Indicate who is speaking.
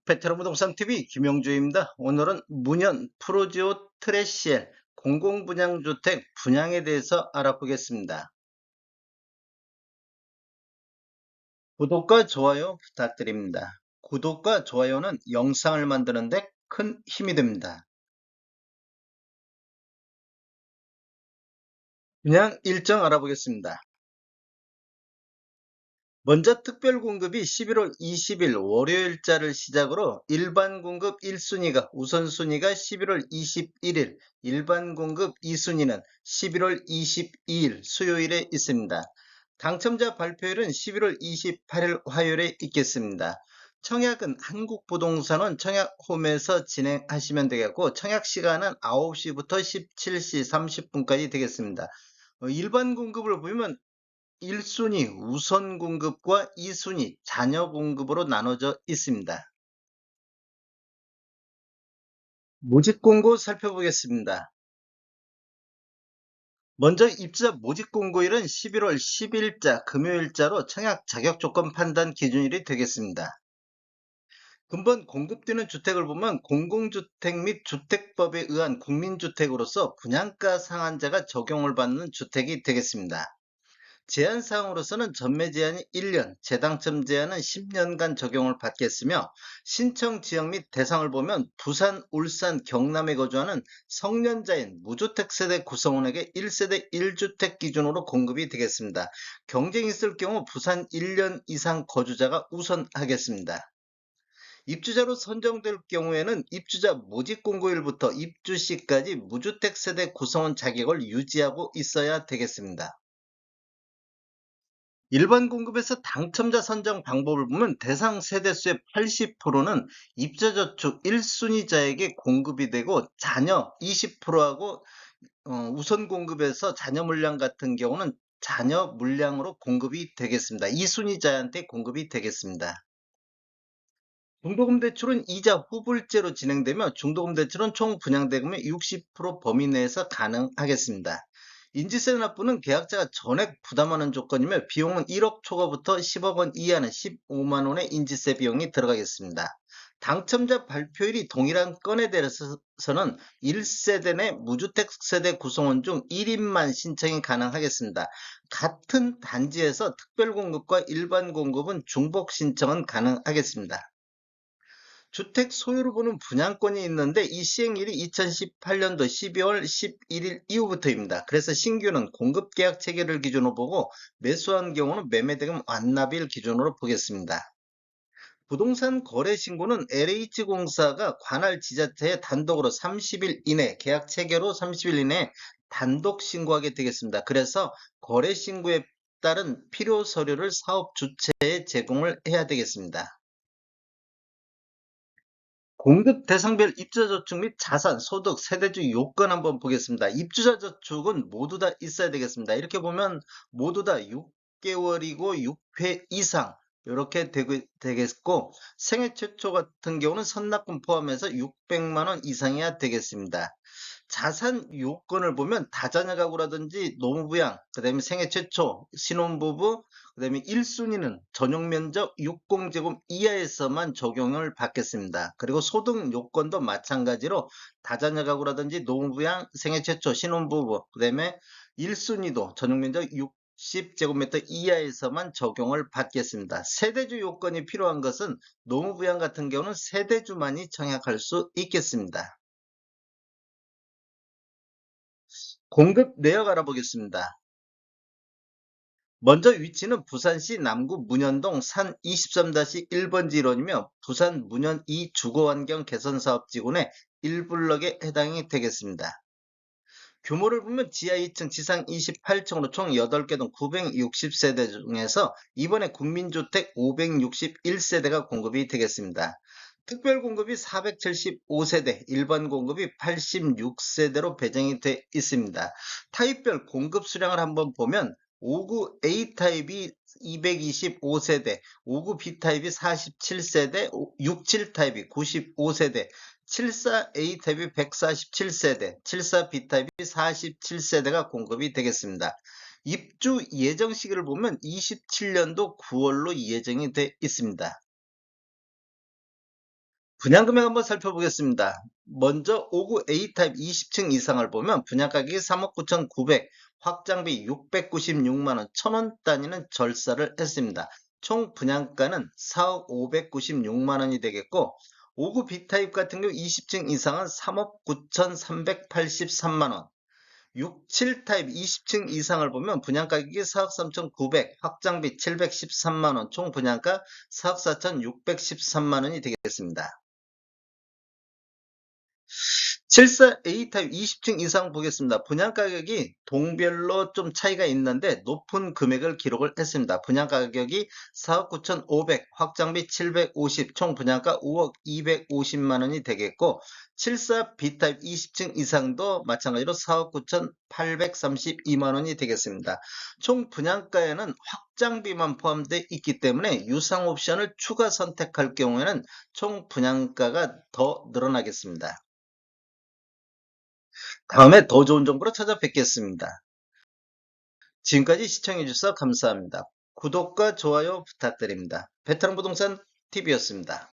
Speaker 1: 베테랑 부동산 TV 김영주입니다. 오늘은 문현 프로지오 트레시엘 공공분양주택 분양에 대해서 알아보겠습니다. 구독과 좋아요 부탁드립니다. 구독과 좋아요는 영상을 만드는데 큰 힘이 됩니다. 분양 일정 알아보겠습니다. 먼저 특별공급이 11월 20일 월요일자를 시작으로 일반 공급 1순위가 우선순위가 11월 21일, 일반 공급 2순위는 11월 22일 수요일에 있습니다. 당첨자 발표일은 11월 28일 화요일에 있겠습니다. 청약은 한국부동산원 청약홈에서 진행하시면 되겠고, 청약 시간은 9시부터 17시 30분까지 되겠습니다. 일반 공급을 보면 1순위 우선 공급과 2순위 잔여 공급으로 나눠져 있습니다. 모집 공고 살펴보겠습니다. 먼저 입주자 모집 공고일은 11월 10일자 금요일자로 청약 자격 조건 판단 기준일이 되겠습니다. 근본 공급되는 주택을 보면 공공주택 및 주택법에 의한 국민주택으로서 분양가 상한제가 적용을 받는 주택이 되겠습니다. 제한사항으로서는 전매 제한이 1년, 재당첨 제한은 10년간 적용을 받겠으며, 신청 지역 및 대상을 보면 부산, 울산, 경남에 거주하는 성년자인 무주택 세대 구성원에게 1세대 1주택 기준으로 공급이 되겠습니다. 경쟁이 있을 경우 부산 1년 이상 거주자가 우선하겠습니다. 입주자로 선정될 경우에는 입주자 모집 공고일부터 입주 시까지 무주택 세대 구성원 자격을 유지하고 있어야 되겠습니다. 일반 공급에서 당첨자 선정 방법을 보면 대상 세대수의 80%는 입주저축 1순위자에게 공급이 되고, 자녀 20%하고 우선 공급에서 자녀 물량 같은 경우는 자녀 물량으로 공급이 되겠습니다. 2순위자한테 공급이 되겠습니다. 중도금 대출은 이자 후불제로 진행되며, 중도금 대출은 총 분양대금의 60% 범위 내에서 가능하겠습니다. 인지세 납부는 계약자가 전액 부담하는 조건이며, 비용은 1억 초과부터 10억 원 이하는 15만 원의 인지세 비용이 들어가겠습니다. 당첨자 발표일이 동일한 건에 대해서는 1세대 내 무주택 세대 구성원 중 1인만 신청이 가능하겠습니다. 같은 단지에서 특별공급과 일반 공급은 중복 신청은 가능하겠습니다. 주택 소유를 보는 분양권이 있는데, 이 시행일이 2018년도 12월 11일 이후부터입니다. 그래서 신규는 공급계약 체결을 기준으로 보고, 매수한 경우는 매매대금 완납일 기준으로 보겠습니다. 부동산 거래 신고는 LH공사가 관할 지자체에 단독으로 30일 이내, 계약 체결 후 30일 이내 단독 신고하게 되겠습니다. 그래서 거래 신고에 따른 필요 서류를 사업 주체에 제공을 해야 되겠습니다. 공급 대상별 입주자 저축 및 자산, 소득, 세대주 요건 한번 보겠습니다. 입주자 저축은 모두 다 있어야 되겠습니다. 이렇게 보면 모두 다 6개월이고 6회 이상 이렇게 되겠고, 생애 최초 같은 경우는 선납금 포함해서 600만 원 이상이어야 되겠습니다. 자산 요건을 보면 다자녀 가구라든지 노무부양, 그 다음에 생애 최초, 신혼부부, 그 다음에 1순위는 전용면적 60제곱 이하에서만 적용을 받겠습니다. 그리고 소득 요건도 마찬가지로 다자녀 가구라든지 노무부양, 생애 최초, 신혼부부, 그 다음에 1순위도 전용면적 60제곱미터 이하에서만 적용을 받겠습니다. 세대주 요건이 필요한 것은 노무부양 같은 경우는 세대주만이 청약할 수 있겠습니다. 공급 내역 알아보겠습니다. 먼저 위치는 부산시 남구 문현동 산 23-1번지 일원이며, 부산 문현 2 주거환경 개선사업지구내 1블럭에 해당이 되겠습니다. 규모를 보면 지하 2층, 지상 28층으로 총 8개 동 960세대 중에서 이번에 국민주택 561세대가 공급이 되겠습니다. 특별 공급이 475세대, 일반 공급이 86세대로 배정이 돼 있습니다. 타입별 공급 수량을 한번 보면 5구 A타입이 225세대, 5구 B타입이 47세대, 67 타입이 95세대, 74A 타입이 147세대, 74B 타입이 47세대가 공급이 되겠습니다. 입주 예정 시기를 보면 27년도 9월로 예정이 돼 있습니다. 분양금액 한번 살펴보겠습니다. 먼저 5구 A타입 20층 이상을 보면 분양가격이 3억 9,900, 확장비 696만원, 1,000원 단위는 절사를 했습니다. 총 분양가는 4억 596만원이 되겠고, 5구 B타입 같은 경우 20층 이상은 3억 9,383만원, 6, 7타입 20층 이상을 보면 분양가격이 4억 3,900, 확장비 713만원, 총 분양가 4억 4,613만원이 되겠습니다. 74A 타입 20층 이상 보겠습니다. 분양가격이 동별로 좀 차이가 있는데 높은 금액을 기록을 했습니다. 분양가격이 4억 9,500, 확장비 750, 총 분양가 5억 250만원이 되겠고, 74B 타입 20층 이상도 마찬가지로 4억 9,832만원이 되겠습니다. 총 분양가에는 확장비만 포함되어 있기 때문에 유상 옵션을 추가 선택할 경우에는 총 분양가가 더 늘어나겠습니다. 다음에 더 좋은 정보로 찾아뵙겠습니다. 지금까지 시청해주셔서 감사합니다. 구독과 좋아요 부탁드립니다. 베테랑 부동산 TV였습니다.